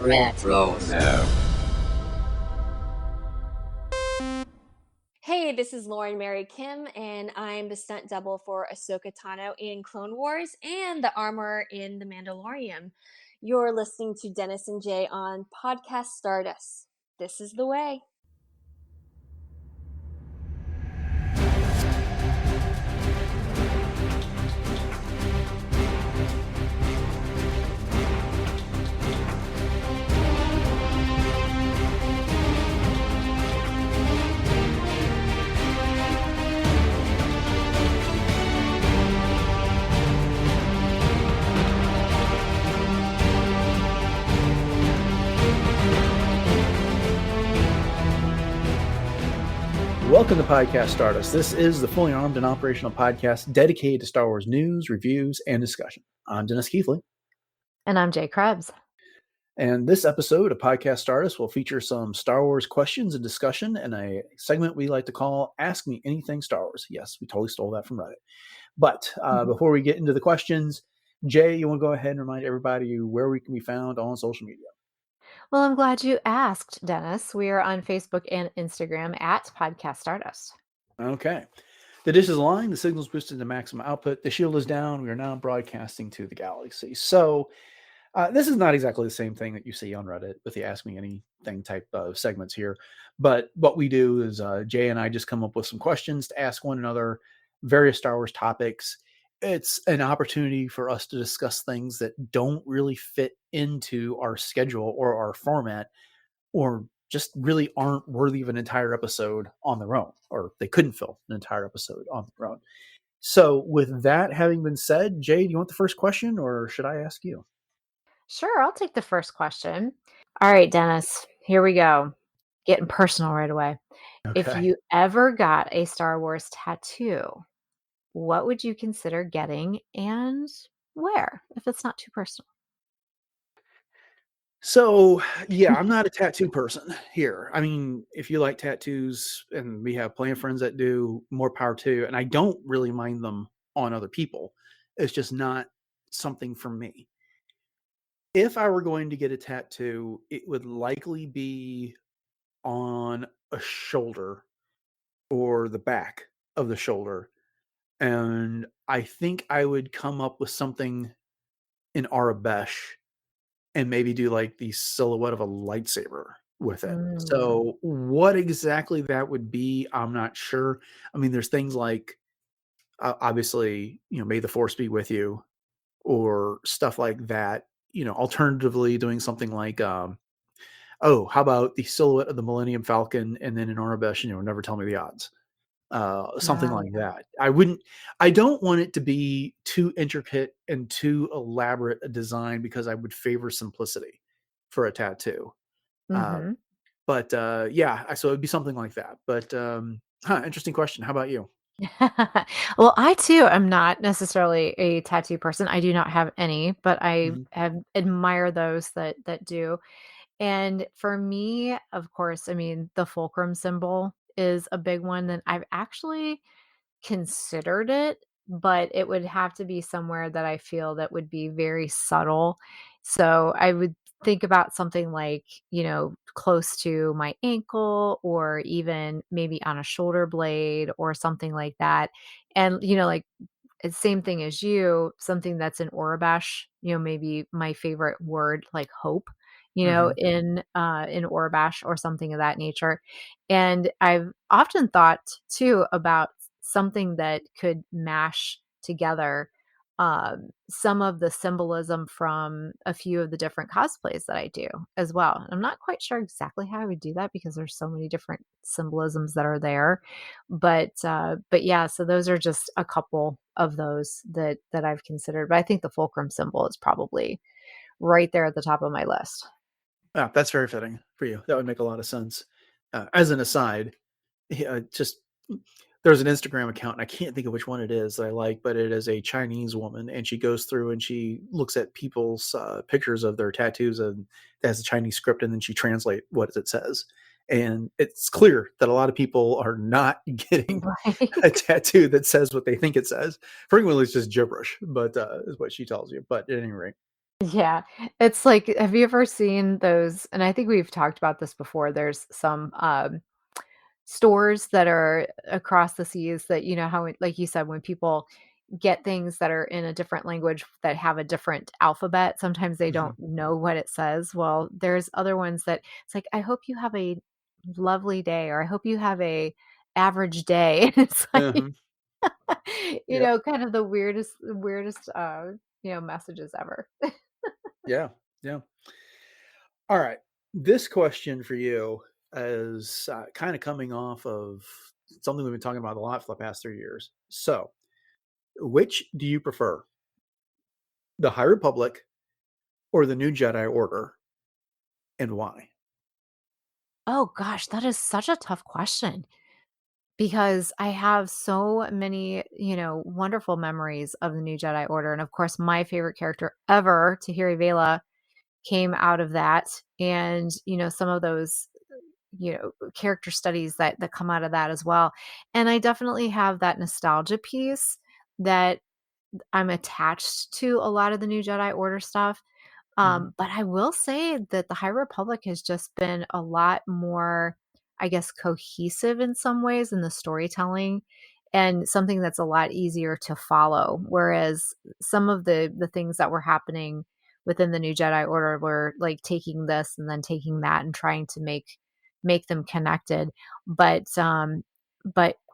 Retro. Hey, this is Lauren Mary Kim, and I'm the stunt double for Ahsoka Tano in Clone Wars and the armorer in The Mandalorian. You're listening to Dennis and Jay on Podcast Stardust. This is the way. Welcome to Podcast Stardust. This is the fully armed and operational podcast dedicated to Star Wars news, reviews, and discussion. I'm Dennis Keithley. And I'm Jay Krebs. And this episode of Podcast Stardust will feature some Star Wars questions and discussion and a segment we like to call Ask Me Anything Star Wars. Yes, we totally stole that from Reddit. But before we get into the questions, Jay, you want to go ahead and remind everybody where we can be found on social media? Well, I'm glad you asked, Dennis. We are on Facebook and Instagram at Podcast Stardust. Okay. The dish is aligned, the signal's boosted to maximum output, the shield is down, we are now broadcasting to the galaxy. So this is not exactly the same thing that you see on Reddit with the Ask Me Anything type of segments here. But what we do is Jay and I just come up with some questions to ask one another, various Star Wars topics. It's an opportunity for us to discuss things that don't really fit into our schedule or our format, or just really aren't worthy of an entire episode on their own, or they couldn't fill an entire episode on their own. So with that having been said, Jay, do you want the first question or should I ask you? Sure, I'll take the first question. All right, Dennis, here we go. Getting personal right away. Okay. If you ever got a Star Wars tattoo, what would you consider getting and where, if it's not too personal? So, yeah, I'm not a tattoo person here. I mean, if you like tattoos, and we have plenty of friends that do, more power to you. And I don't really mind them on other people. It's just not something for me. If I were going to get a tattoo, it would likely be on a shoulder or the back of the shoulder. And I think I would come up with something in Arabesh and maybe do like the silhouette of a lightsaber with it. So what exactly that would be, I'm not sure. I mean, there's things like, obviously, may the force be with you, or stuff like that. Alternatively doing something like, how about the silhouette of the Millennium Falcon, and then in Arabesh, never tell me the odds. Something like that. I don't want it to be too intricate and too elaborate a design, because I would favor simplicity for a tattoo. But yeah, so it'd be something like that. But interesting question. How about you? Well, I too am not necessarily a tattoo person. I do not have any, but I admire those that do. And for me, of course, I mean, the fulcrum symbol is a big one that I've actually considered it, but it would have to be somewhere that I feel that would be very subtle. So I would think about something like, close to my ankle, or even maybe on a shoulder blade or something like that. And, like, same thing as you, something that's in Orabash, maybe my favorite word, like hope, in Orabash or something of that nature. And I've often thought too about something that could mash together some of the symbolism from a few of the different cosplays that I do as well. I'm not quite sure exactly how I would do that, because there's so many different symbolisms that are there. But yeah, so those are just a couple of those that I've considered. But I think the fulcrum symbol is probably right there at the top of my list. Yeah, that's very fitting for you. That would make a lot of sense. As an aside, just there's an Instagram account, and I can't think of which one it is that I like, but it is a Chinese woman, and she goes through and she looks at people's pictures of their tattoos, and it has a Chinese script, and then she translates what it says. And it's clear that a lot of people are not getting a tattoo that says what they think it says. Frequently, it's just gibberish, but is what she tells you. But at any rate. Yeah. It's like, have you ever seen those? And I think we've talked about this before. There's some stores that are across the seas that, you know, how, like you said, when people get things that are in a different language that have a different alphabet, sometimes they Hmm. don't know what it says. Well, there's other ones that it's like, I hope you have a lovely day, or I hope you have a average day. And it's like, Uh-huh. you Yep. know, kind of the weirdest, you know, messages ever. Yeah. Yeah. All right. This question for you is kind of coming off of something we've been talking about a lot for the past 3 years. So, which do you prefer, the High Republic or the New Jedi Order, and why? Oh gosh, that is such a tough question because I have so many, you know, wonderful memories of the New Jedi Order. And of course, my favorite character ever, Tahiri Vela, came out of that. And, you know, some of those, you know, character studies that come out of that as well. And I definitely have that nostalgia piece that I'm attached to a lot of the New Jedi Order stuff. Hmm. But I will say that the High Republic has just been a lot more, I guess, cohesive in some ways in the storytelling, and something that's a lot easier to follow. Whereas some of the things that were happening within the New Jedi Order were like taking this and then taking that and trying to make them connected. But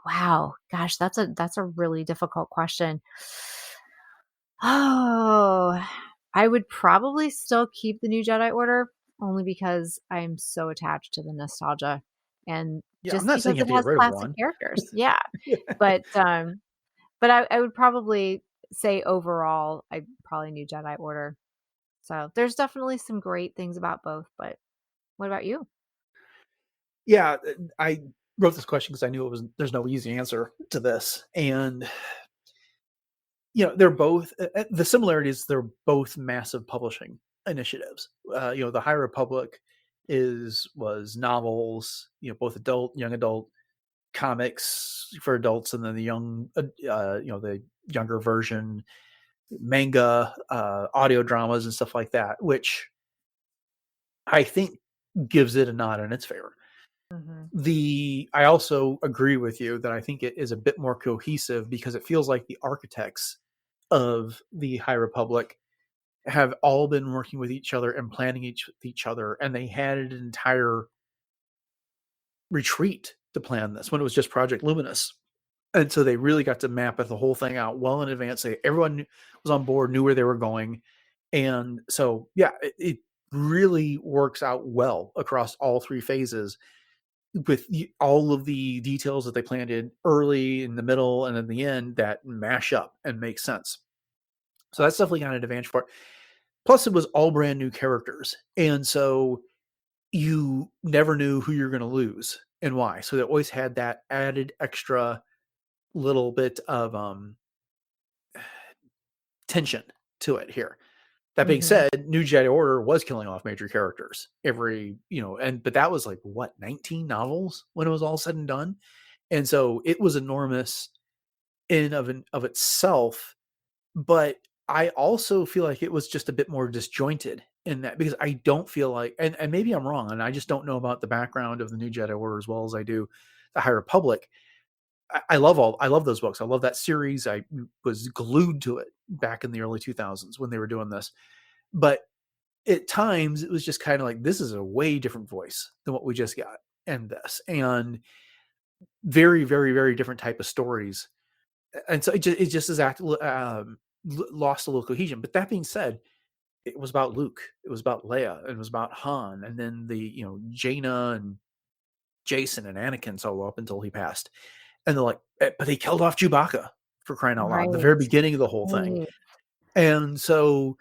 wow, gosh, that's a really difficult question. Oh, I would probably still keep the New Jedi Order only because I'm so attached to the nostalgia and Yeah, I'm just not saying because you have it to get has rid of classic one. characters. Yeah. But I would probably say overall, I probably New Jedi Order. So there's definitely some great things about both, but what about you? Yeah, I wrote this question because I knew there's no easy answer to this, and they're both the similarities. They're both massive publishing initiatives. The High Republic was novels, both adult, young adult comics for adults, and then the the younger version manga, audio dramas, and stuff like that, which I think gives it a nod in its favor. Hmm. I also agree with you that I think it is a bit more cohesive because it feels like the architects of the High Republic have all been working with each other and planning each other, and they had an entire retreat to plan this when it was just Project Luminous. And so they really got to map the whole thing out well in advance. Everyone was on board, knew where they were going. And so, yeah, it really works out well across all three phases with all of the details that they planned in early, in the middle, and in the end that mash up and make sense. So that's definitely got an advantage for it. Plus, it was all brand new characters. And so you never knew who you're going to lose and why. So they always had that added extra little bit of tension to it here. That being Hmm. said, New Jedi Order was killing off major characters but that was like what, 19 novels when it was all said and done. And so it was enormous of itself, but I also feel like it was just a bit more disjointed in that because I don't feel like and maybe I'm wrong and I just don't know about the background of the New Jedi Order as well as I do the High Republic. I love those books. I love that series. I was glued to it back in the early 2000s when they were doing this. But at times it was just kind of like this is a way different voice than what we just got and this and very very very different type of stories, and so it just is lost a little cohesion. But that being said, it was about Luke, it was about Leia, it was about Han, and then the Jaina and Jason and Anakin solo up until he passed, and they're like, but they killed off Chewbacca for crying out loud, the Right. very beginning of the whole thing, Right. and so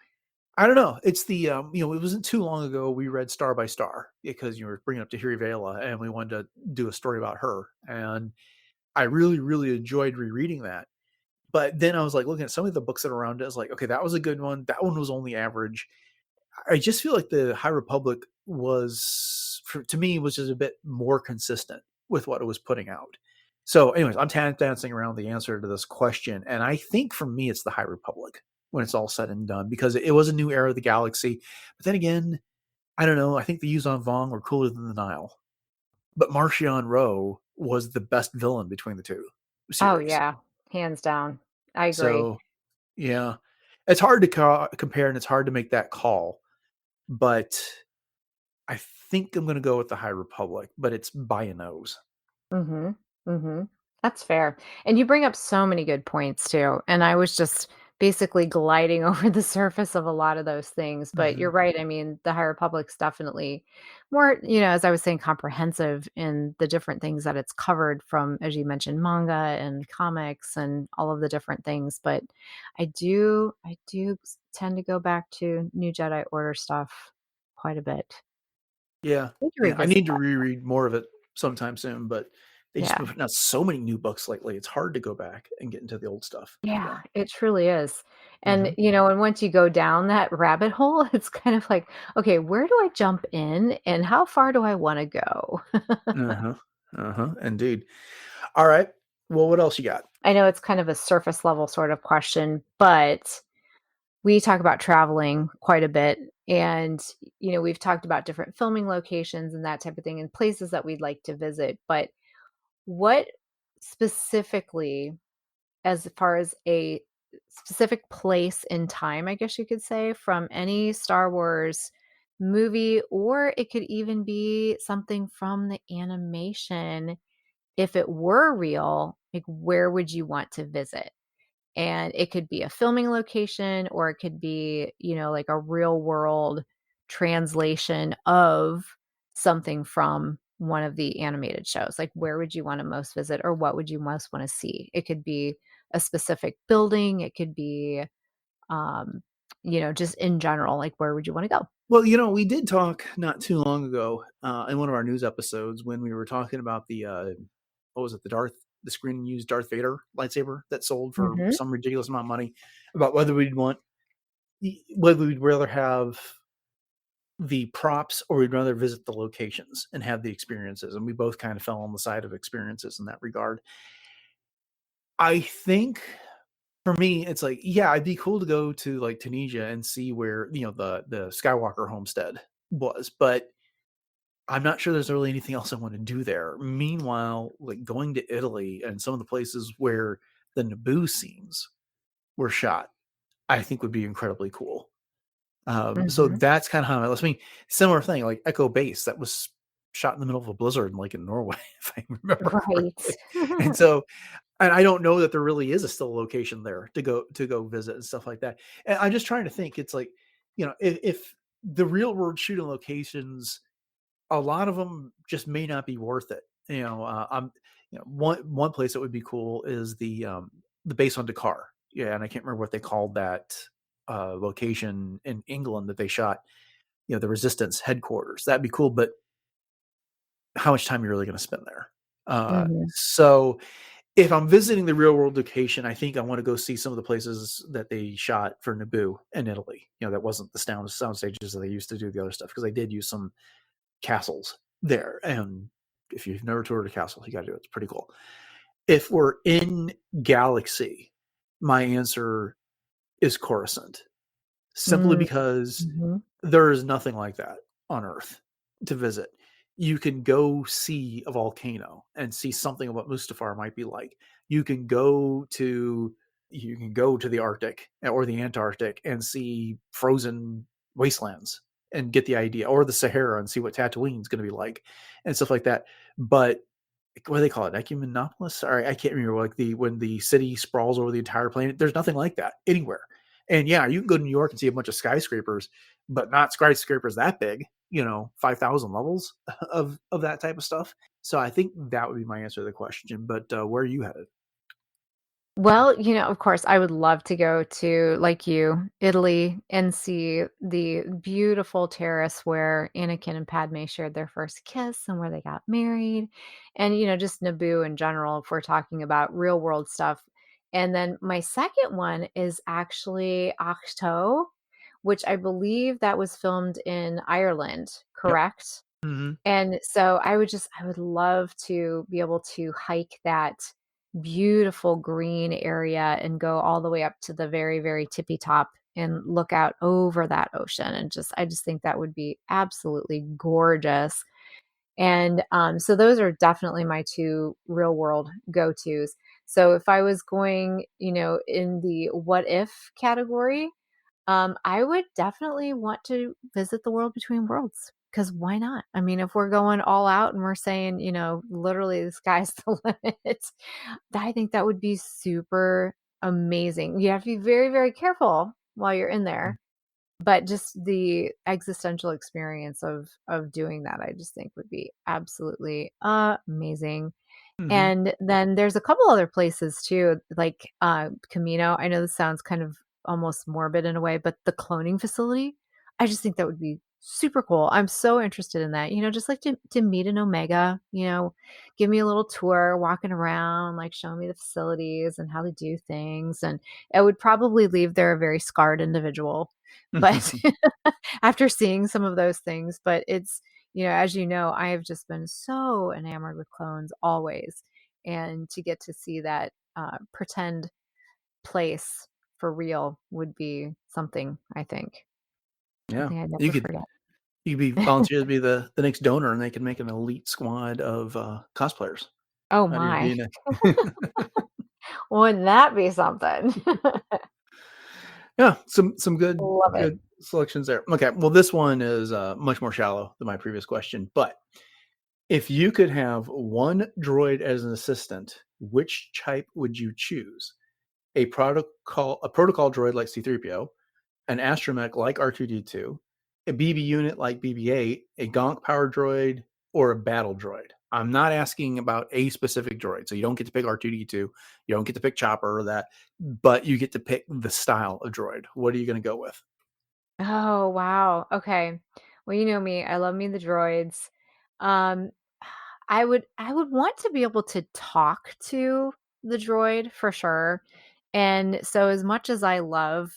I don't know. It's it wasn't too long ago we read Star by Star because you were bringing up Tahiri Vela and we wanted to do a story about her. And I really, really enjoyed rereading that. But then I was like looking at some of the books that are around it. I was like, okay, that was a good one. That one was only average. I just feel like the High Republic to me, was just a bit more consistent with what it was putting out. So, anyways, I'm dancing around the answer to this question. And I think for me, it's the High Republic. when it's all said and done, because it was a new era of the galaxy. But then again, I don't know. I think the Yuzon Vong were cooler than the Nile, but Marchion Ro was the best villain between the two Oh, series. yeah. Hands down. I agree. So yeah, it's hard to compare, and it's hard to make that call. But I think I'm going to go with the High Republic, but it's by a nose. Mhm. Mhm. That's fair. And you bring up so many good points too. And I was just basically gliding over the surface of a lot of those things. But Mm-hmm. you're right. I mean, the High Republic's definitely more, as I was saying, comprehensive in the different things that it's covered from, as you mentioned, manga and comics and all of the different things. But I do tend to go back to New Jedi Order stuff quite a bit. Yeah, Need to yeah. I revisit need to that. reread more of it sometime soon, but they just Yeah. been putting out so many new books lately. It's hard to go back and get into the old stuff Yeah, again. it truly is. And, Hmm. and once you go down that rabbit hole, it's kind of like, okay, where do I jump in and how far do I want to go? Uh-huh. Uh-huh. Indeed. All right. Well, what else you got? I know it's kind of a surface level sort of question, but we talk about traveling quite a bit. And, we've talked about different filming locations and that type of thing and places that we'd like to visit. But what specifically, as far as a specific place in time, I guess you could say, from any Star Wars movie, or it could even be something from the animation. If it were real, like where would you want to visit? And it could be a filming location, or it could be, like a real world translation of something from one of the animated shows. Like, where would you want to most visit, or what would you most want to see? It could be a specific building, it could be, um, just in general, like, where would you want to go? Well, we did talk not too long ago in one of our news episodes when we were talking about the what was it, the screen used Darth Vader lightsaber that sold for Hmm. some ridiculous amount of money, about whether we'd rather have the props or we'd rather visit the locations and have the experiences. And we both kind of fell on the side of experiences in that regard. I think for me, it's like, yeah, it'd be cool to go to like Tunisia and see where, the Skywalker homestead was, but I'm not sure there's really anything else I want to do there. Meanwhile, like going to Italy and some of the places where the Naboo scenes were shot, I think would be incredibly cool. So Hmm. that's kind of how I mean, similar thing, like Echo Base that was shot in the middle of a blizzard, like in Norway, if I remember Right. correctly. And so, and I don't know that there really is a still location there to go visit and stuff like that. And I'm just trying to think. It's like, if the real world shooting locations, a lot of them just may not be worth it. One place that would be cool is the base on Dakar. Yeah, and I can't remember what they called that location in England that they shot. The Resistance headquarters. That'd be cool, but how much time are you really going to spend there? Hmm. So if I'm visiting the real world location, I think I want to go see some of the places that they shot for Naboo in Italy. That wasn't the sound stages that they used to do the other stuff, because they did use some castles there. And if you've never toured a castle, you got to do it. It's pretty cool. If we're in Galaxy, my answer is Coruscant, simply because Mm-hmm. there is nothing like that on Earth to visit. You can go see a volcano and see something of what Mustafar might be like. You can go to the Arctic or the Antarctic and see frozen wastelands and get the idea, or the Sahara and see what Tatooine's going to be like and stuff like that. But what do they call it? Ecumenopolis? Sorry, I can't remember. Like when the city sprawls over the entire planet, there's nothing like that anywhere. And yeah, you can go to New York and see a bunch of skyscrapers, but not skyscrapers that big. 5,000 levels of that type of stuff. So I think that would be my answer to the question. But where are you headed? Well, of course, I would love to go to, like you, Italy and see the beautiful terrace where Anakin and Padme shared their first kiss and where they got married. And, just Naboo in general, if we're talking about real world stuff. And then my second one is actually Octo, which I believe that was filmed in Ireland, Yep. correct? Mm-hmm. And so I would love to be able to hike that beautiful green area and go all the way up to the very, very tippy top and look out over that ocean. And I just think that would be absolutely gorgeous. And so those are definitely my two real world go-tos. So if I was going, in the what if category, I would definitely want to visit the world between worlds, because why not? I mean, if we're going all out and we're saying, literally the sky's the limit, I think that would be super amazing. You have to be very, very careful while you're in there, but just the existential experience of doing that, I just think would be absolutely amazing. Mm-hmm. And then there's a couple other places too, like Camino. I know this sounds kind of almost morbid in a way, but the cloning facility, I just think that would be super cool. I'm so interested in that. Just like to meet an Omega, give me a little tour, walking around, like showing me the facilities and how they do things. And I would probably leave there a very scarred individual. But after seeing some of those things, but it's, as you know, I have just been so enamored with clones always. And to get to see that pretend place for real would be something, I think. Yeah, Something I'd you never could forget. be volunteer to be the next donor, and they can make an elite squad of cosplayers Oh out of your my. DNA. Wouldn't that be something? Yeah, some good Love it. selections there. Okay, well, this one is much more shallow than my previous question, but if you could have one droid as an assistant, which type would you choose? A protocol droid like C-3PO, an astromech like R2-D2, a BB unit like BB-8, a gonk power droid, or a battle droid. I'm not asking about a specific droid, so you don't get to pick R2-D2, you don't get to pick Chopper or that, but you get to pick the style of droid. What are you going to go with? Oh, wow. Okay. Well, you know me, I love me the droids. Um, I would want to be able to talk to the droid for sure. And so as much as I love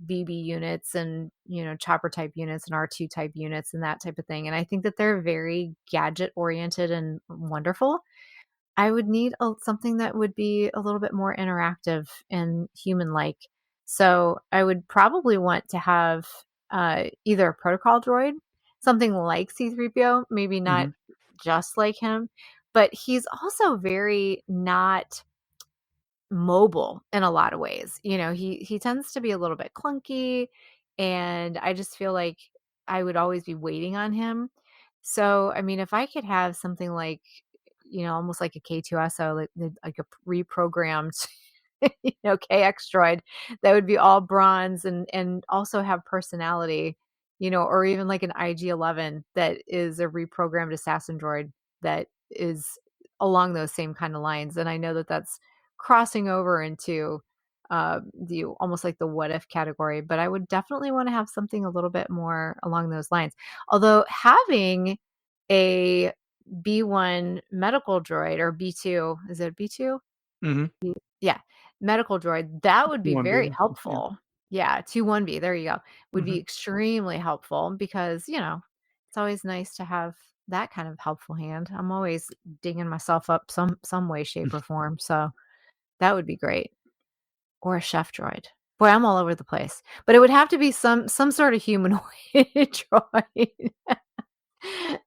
BB units and, chopper type units and R2 type units and that type of thing, and I think that they're very gadget oriented and wonderful, I would need something that would be a little bit more interactive and human-like. So I would probably want to have either a protocol droid, something like C-3PO, maybe not Mm-hmm. just like him, but he's also very not mobile in a lot of ways. He tends to be a little bit clunky, and I just feel like I would always be waiting on him. So, I mean, if I could have something like, almost like a K2SO, like a reprogrammed, KX droid that would be all bronze and also have personality, or even like an IG-11 that is a reprogrammed assassin droid that is along those same kind of lines. And I know that that's crossing over into the almost like the what if category, but I would definitely want to have something a little bit more along those lines. Although having a B1 medical droid, or B2, is it B2? Mm-hmm. Yeah, medical droid, that would be very 1B. Yeah. helpful. Yeah, 2-1B, there you go. Would be Mm-hmm. extremely helpful because, it's always nice to have that kind of helpful hand. I'm always digging myself up some way, shape, or form. So that would be great. Or a chef droid. Boy, I'm all over the place. But it would have to be some sort of humanoid droid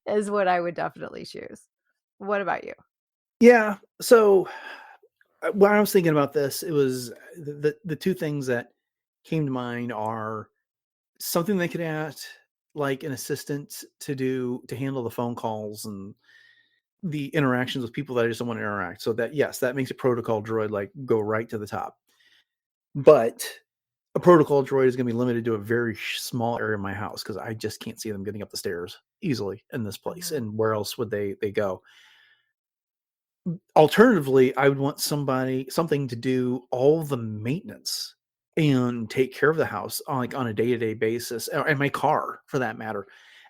is what I would definitely choose. What about you? Yeah. So when I was thinking about this, it was the two things that came to mind are something they could ask like an assistant to handle the phone calls and the interactions with people that I just don't want to interact. So that, yes, that makes a protocol droid like go right to the top. But a protocol droid is going to be limited to a very small area of my house because I just can't see them getting up the stairs easily in this place. Mhm. And where else would they go? Alternatively, I would want something to do all the maintenance and take care of the house on a day-to-day basis, and my car for that matter.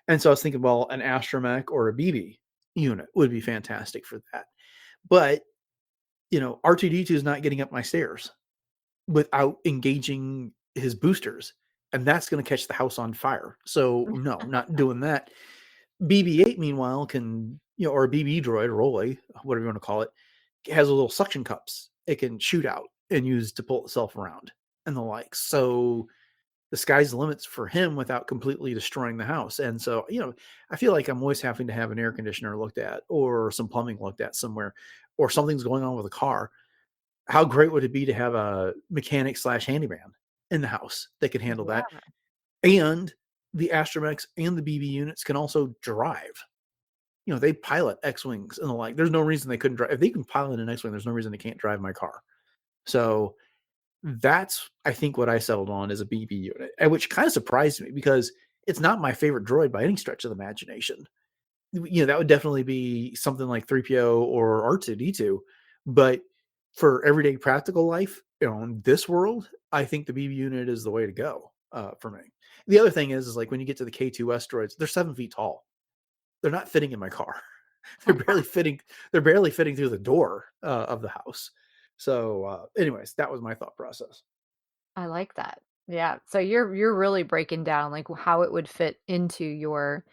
And so I was thinking, well, an astromech or a BB unit would be fantastic for that. But R2-D2 is not getting up my stairs without engaging his boosters, and that's going to catch the house on fire. So no, not doing that. BB-8, meanwhile, can or a BB droid, Rolly, whatever you want to call it, has a little suction cups it can shoot out and use to pull itself around and the like. So the sky's the limits for him without completely destroying the house. And so, I feel like I'm always having to have an air conditioner looked at or some plumbing looked at somewhere, or something's going on with a car. How great would it be to have a mechanic slash handyman in the house that could handle that? Yeah. And the astromechs and the BB units can also drive. They pilot X-wings and the like. There's no reason they couldn't drive. If they can pilot an X-wing, there's no reason they can't drive my car. So that's, I think, what I settled on as a BB unit, which kind of surprised me because it's not my favorite droid by any stretch of the imagination. That would definitely be something like 3PO or R2D2. But for everyday practical life, in this world, I think the BB unit is the way to go for me. The other thing is like when you get to the K2S droids, they're 7 feet tall. They're not fitting in my car. They're barely fitting. They're barely fitting through the door of the house. So, anyways, that was my thought process. I like that. Yeah. So you're really breaking down like how it would fit into your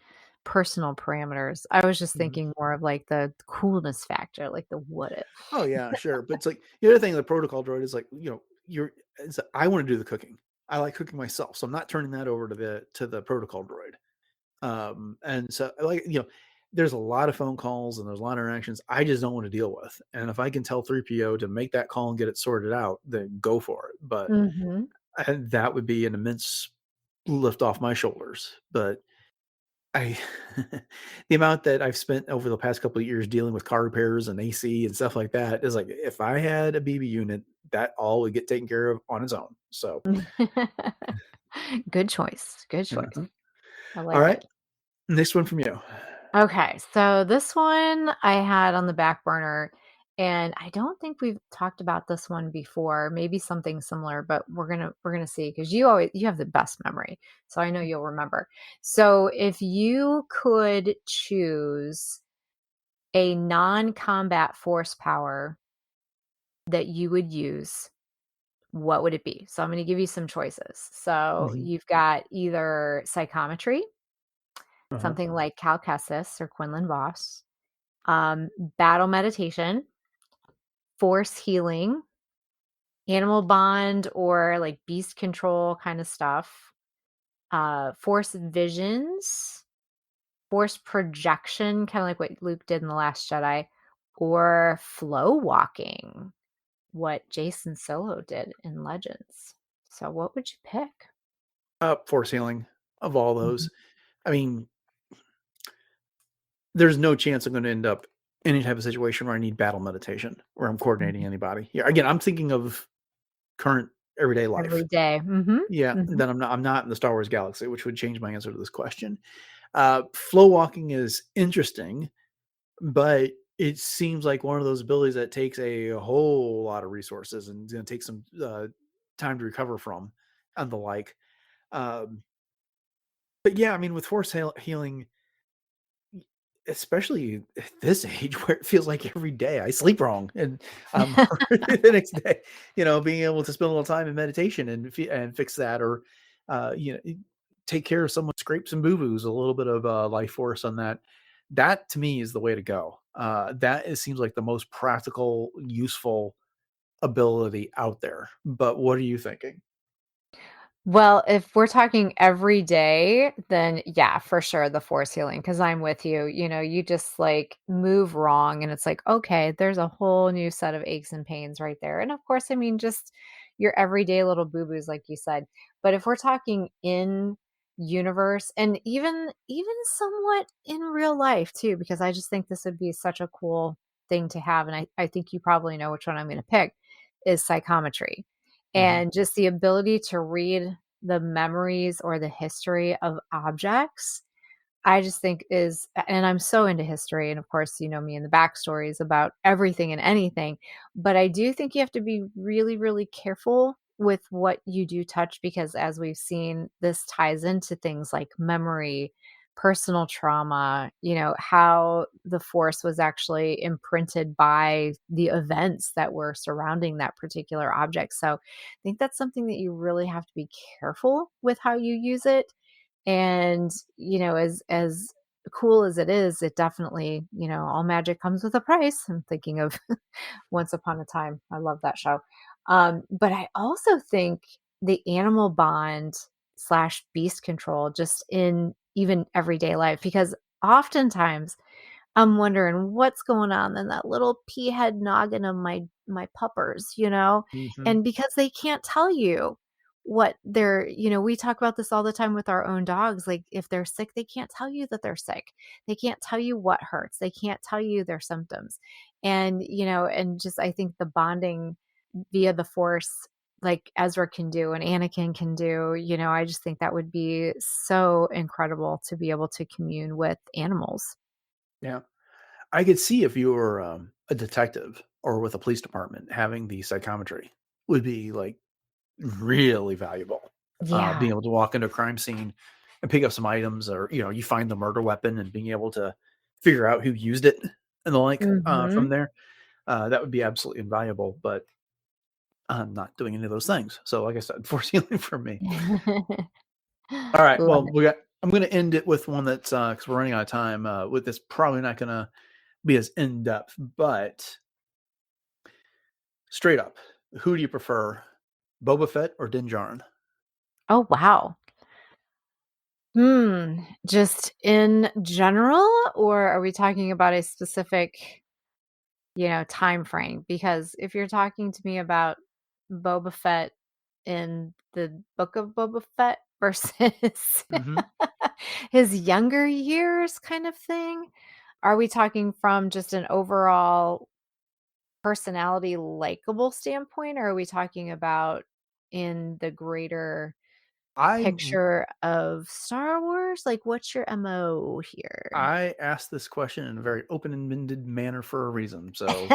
personal parameters. I was just Mhm. thinking more of like the coolness factor, like the what if. Oh yeah, sure. But it's like the other thing, the protocol droid is like, I want to do the cooking. I like cooking myself, so I'm not turning that over to the protocol droid. And so like, there's a lot of phone calls and there's a lot of interactions I just don't want to deal with. And if I can tell 3PO to make that call and get it sorted out, then go for it. But Mhm. that would be an immense lift off my shoulders. But I the amount that I've spent over the past couple of years dealing with car repairs and AC and stuff like that is like if I had a BB unit, that all would get taken care of on its own. So, Good choice. Good choice. mhm. I All like right, it. next one from you. Okay, so this one I had on the back burner, and I don't think we've talked about this one before. Maybe something similar, but we're gonna see because you have the best memory, so I know you'll remember. So if you could choose a non-combat force power that you would use, what would it be? So I'm going to give you some choices. So Mhm. you've got either psychometry, Uh-huh. something like Cal Kestis or Quinlan Voss, um, battle meditation, force healing, animal bond or like beast control kind of stuff, force visions, force projection, kind of like what Luke did in The Last Jedi, or flow walking, what Jason Solo did in Legends. So what would you pick? Force healing of all Mhm. those. I mean, there's no chance I'm going to end up in any type of situation where I need battle meditation where I'm coordinating Mhm. anybody. Yeah, again, I'm thinking of current everyday life. Every day. Mhm. Yeah, Mhm. then I'm not in the Star Wars galaxy, which would change my answer to this question. Flow walking is interesting, but it seems like one of those abilities that takes a whole lot of resources and it's going to take some time to recover from and the like. Um, but yeah, I mean, with healing, especially at this age where it feels like every day I sleep wrong and I'm hurt the next day, being able to spend a little time in meditation and fix that, or take care of someone scrapes and boo-boos, a little bit of life force on that. That to me is the way to go. Seems like the most practical, useful ability out there. But what are you thinking? Well, if we're talking every day, then yeah, for sure the force healing because I'm with you. You just like move wrong and it's like, okay, there's a whole new set of aches and pains right there. And of course, I mean just your everyday little boo-boos like you said. But if we're talking in universe and even somewhat in real life too, because I just think this would be such a cool thing to have. And I think you probably know which one I'm gonna pick is psychometry Mhm. and just the ability to read the memories or the history of objects, I just think and I'm so into history. And of course, you know me and the backstories about everything and anything. But I do think you have to be really, really careful with what you do touch because as we've seen, this ties into things like memory, personal trauma, how the force was actually imprinted by the events that were surrounding that particular object. So I think that's something that you really have to be careful with how you use it and, as cool as it is, it definitely, all magic comes with a price. I'm thinking of Once Upon a Time. I love that show. But I also think the animal bond slash beast control just in even everyday life, because oftentimes I'm wondering what's going on in that little pea head noggin of my puppers, Mhm. and because they can't tell you what they're, we talk about this all the time with our own dogs. Like if they're sick, they can't tell you that they're sick. They can't tell you what hurts. They can't tell you their symptoms. And, and just I think the bonding via the force, like Ezra can do and Anakin can do, I just think that would be so incredible to be able to commune with animals. Yeah. I could see if you were a detective or with a police department, having the psychometry would be like really valuable. Yeah. Being able to walk into a crime scene and pick up some items, or you find the murder weapon and being able to figure out who used it and the like from Mhm. there, that would be absolutely invaluable. But I'm not doing any of those things. So, like I said, force healing for me. All right. Love Well, it. I'm going to end it with one that's because we're running out of time. With this, probably not going to be as in depth, but straight up, who do you prefer, Boba Fett or Din Djarin? Oh, wow. Just in general, or are we talking about a specific, time frame? Because if you're talking to me about Boba Fett in the book of Boba Fett versus Hmm. his younger years kind of thing, are we talking from just an overall personality likable standpoint, or are we talking about in the greater I picture of Star Wars? Like, what's your MO here? I asked this question in a very open-ended manner for a reason. So,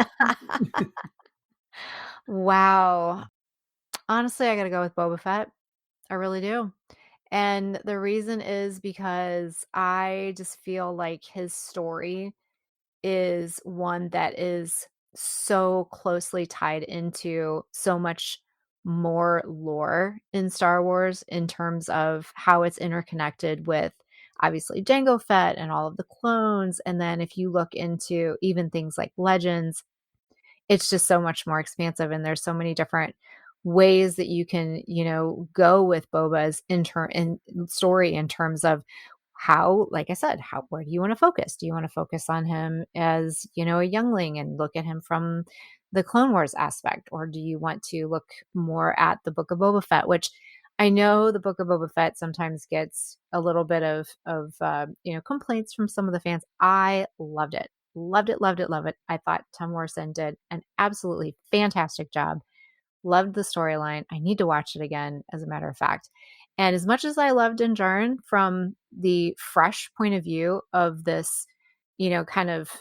Wow. Honestly, I gotta go with Boba Fett. I really do. And the reason is because I just feel like his story is one that is so closely tied into so much more lore in Star Wars in terms of how it's interconnected with obviously Jango Fett and all of the clones. And then if you look into even things like Legends, it's just so much more expansive, and there's so many different ways that you can, go with Boba's in story in terms of how, like I said, how where do you want to focus? Do you want to focus on him as, a youngling and look at him from the Clone Wars aspect? Or do you want to look more at the Book of Boba Fett, which I know the Book of Boba Fett sometimes gets a little bit of complaints from some of the fans. I loved it. Loved it, loved it, love it. I thought Tom Morrison did an absolutely fantastic job. Loved the storyline. I need to watch it again, as a matter of fact. And as much as I loved Din Djarin from the fresh point of view of this, kind of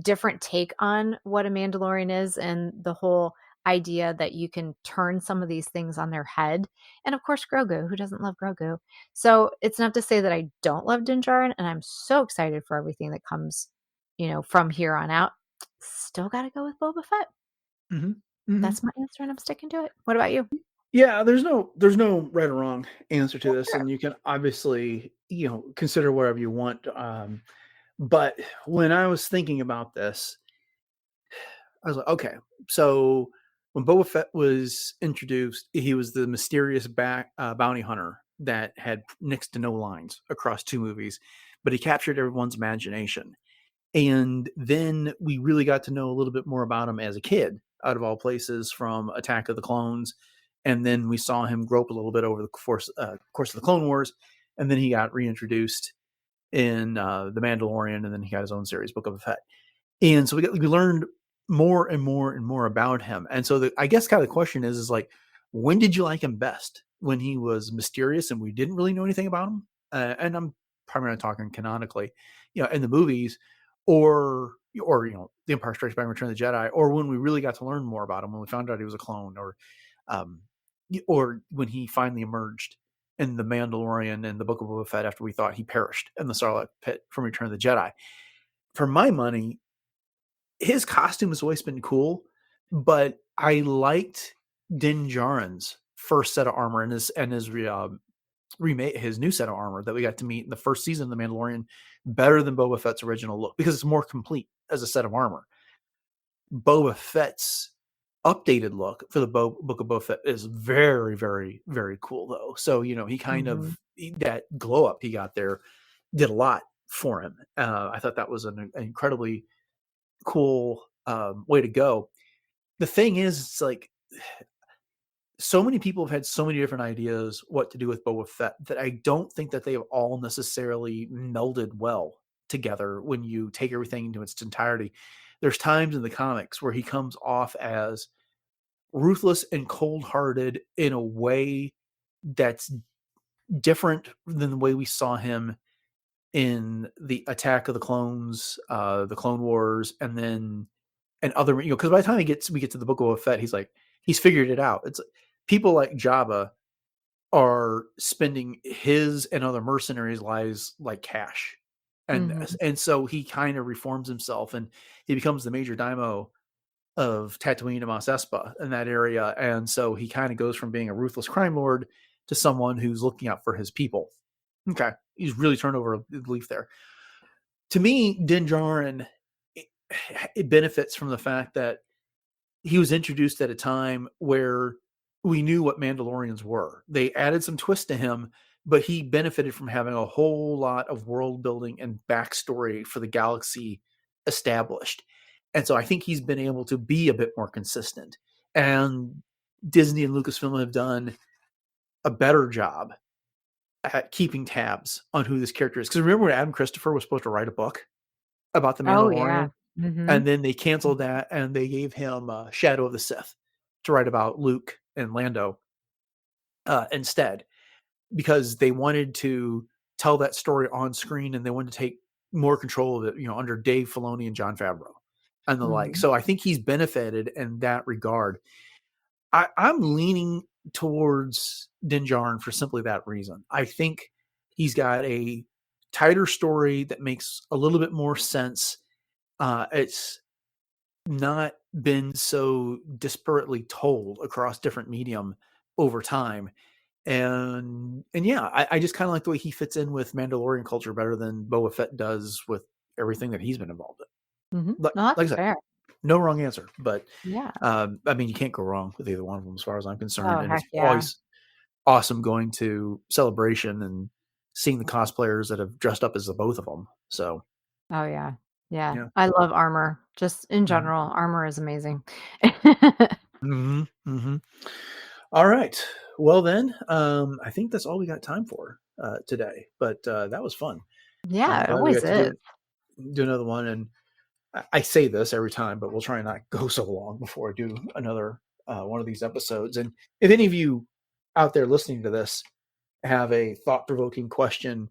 different take on what a Mandalorian is and the whole idea that you can turn some of these things on their head. And of course, Grogu, who doesn't love Grogu? So it's not to say that I don't love Din Djarin, and I'm so excited for everything that comes, from here on out. Still got to go with Boba Fett. hmm hmm That's my answer, and I'm sticking to it. What about you? yeah, there's no right or wrong answer to this, Sure. and you can obviously consider whatever you want. But when I was thinking about this, I was like, okay, so when Boba Fett was introduced, he was the mysterious bounty hunter that had next to no lines across two movies, but he captured everyone's imagination. And then we really got to know a little bit more about him as a kid, out of all places, from Attack of the Clones. And then we saw him grow up a little bit over the course of the Clone Wars. And then he got reintroduced in The Mandalorian, and then he got his own series, Book of Fett. And so we learned more and more and more about him. And so I guess kind of the question is like, when did you like him best? When he was mysterious and we didn't really know anything about him? And I'm primarily talking canonically, in the movies, or The Empire Strikes Back, Return of the Jedi, or when we really got to learn more about him, when we found out he was a clone, um, or when he finally emerged in The Mandalorian and the Book of Boba Fett after we thought he perished in the Sarlacc pit from Return of the Jedi. For my money, his costume has always been cool, but I liked Din Djarin's first set of armor and his remake his new set of armor that we got to meet in the first season of The Mandalorian better than Boba Fett's original look because it's more complete as a set of armor. Boba Fett's updated look for the Book of Boba Fett is very, very, very cool though. So, he kind Mhm. of that glow up he got there did a lot for him. I thought that was an incredibly cool way to go. The thing is, it's like so many people have had so many different ideas what to do with Boba Fett that I don't think that they have all necessarily melded well together when you take everything into its entirety. There's times in the comics where he comes off as ruthless and cold-hearted in a way that's different than the way we saw him in the Attack of the Clones, the Clone Wars, and other, because by the time we get to the Book of Boba Fett, he's figured it out. It's people like Jabba are spending his and other mercenaries' lives like cash, and Mhm. and so he kind of reforms himself, and he becomes the major daimyo of Tatooine and Mos Espa in that area, and so he kind of goes from being a ruthless crime lord to someone who's looking out for his people. Okay, he's really turned over a leaf there. To me, Din Djarin, it, it benefits from the fact that he was introduced at a time where we knew what Mandalorians were. They added some twist to him, but he benefited from having a whole lot of world building and backstory for the galaxy established. And so I think he's been able to be a bit more consistent. And Disney and Lucasfilm have done a better job at keeping tabs on who this character is. Because remember when Adam Christopher was supposed to write a book about the Oh, yeah. Mandalorian? Mhm. And then they canceled that and they gave him Shadow of the Sith to write about Luke and Lando instead, because they wanted to tell that story on screen and they wanted to take more control of it, under Dave Filoni and John Favreau and the like. Mhm. So I think he's benefited in that regard. I'm leaning towards Din Djarin for simply that reason. I think he's got a tighter story that makes a little bit more sense. It's not been so disparately told across different medium over time. And yeah, I just kind of like the way he fits in with Mandalorian culture better than Boba Fett does with everything that he's been involved Mhm. in. Like, No, that's like I said, fair. no wrong answer, but Yeah. I mean, you can't go wrong with either one of them as far as I'm concerned. Oh, And heck it's yeah. always awesome going to Celebration and seeing the cosplayers that have dressed up as the both of them. So Oh, yeah. Yeah. yeah. I love armor. Just in Mhm. general, armor is amazing. Mhm. Mhm. All right. Well then, I think that's all we got time for today. But that was fun. Yeah, I'm it glad we always got to is. do another one. And I say this every time, but we'll try and not go so long before I do another one of these episodes. And if any of you out there listening to this have a thought-provoking question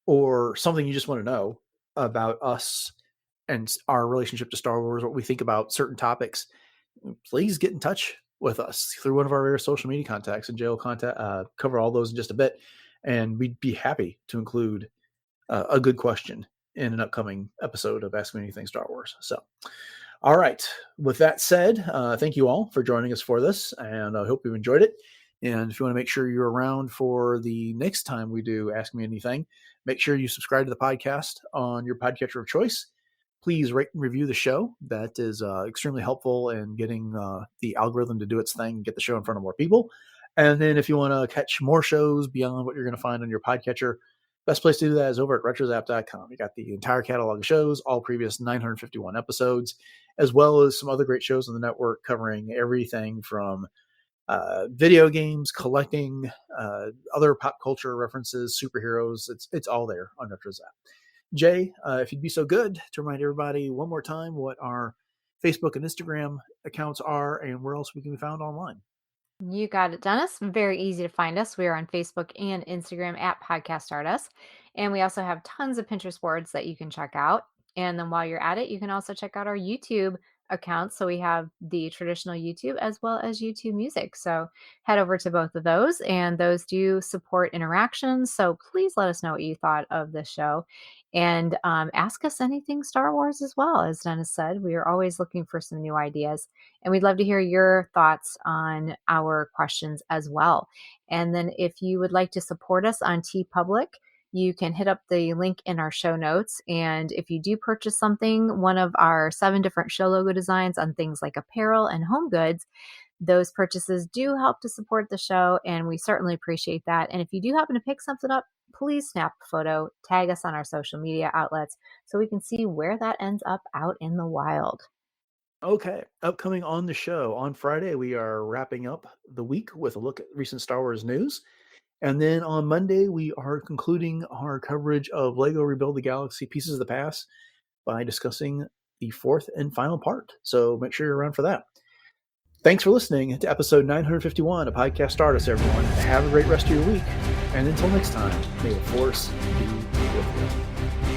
or something you just want to know about us and our relationship to Star Wars, what we think about certain topics, please get in touch with us through one of our various social media contacts, and Jay will cover all those in just a bit. And we'd be happy to include a good question in an upcoming episode of Ask Me Anything Star Wars. So, all right. With that said, thank you all for joining us for this, and I hope you enjoyed it. And if you want to make sure you're around for the next time we do Ask Me Anything, make sure you subscribe to the podcast on your podcatcher of choice. Please rate and review the show. That is extremely helpful in getting the algorithm to do its thing and get the show in front of more people. And then if you want to catch more shows beyond what you're going to find on your podcatcher, best place to do that is over at retrozap.com. You got the entire catalog of shows, all previous 951 episodes, as well as some other great shows on the network covering everything from video games, collecting, other pop culture references, superheroes. It's all there on RetroZap. Jay, if you'd be so good to remind everybody one more time what our Facebook and Instagram accounts are and where else we can be found online. You got it, Dennis. Very easy to find us. We are on Facebook and Instagram at Podcast Stardust. And we also have tons of Pinterest boards that you can check out. And then while you're at it, you can also check out our YouTube accounts. So we have the traditional YouTube as well as YouTube Music. So head over to both of those, and those do support interactions. So please let us know what you thought of the show, and ask us anything Star Wars as well. As Dennis said, we are always looking for some new ideas, and we'd love to hear your thoughts on our questions as well. And then if you would like to support us on TeePublic, you can hit up the link in our show notes. And if you do purchase something, one of our 7 different show logo designs on things like apparel and home goods, those purchases do help to support the show, and we certainly appreciate that. And if you do happen to pick something up, please snap a photo, tag us on our social media outlets so we can see where that ends up out in the wild. Okay, upcoming on the show on Friday, we are wrapping up the week with a look at recent Star Wars news. And then on Monday, we are concluding our coverage of Lego Rebuild the Galaxy Pieces of the Past by discussing the 4th and final part. So make sure you're around for that. Thanks for listening to episode 951 of Podcast Stardust, everyone. Have a great rest of your week. And until next time, may the Force be with you.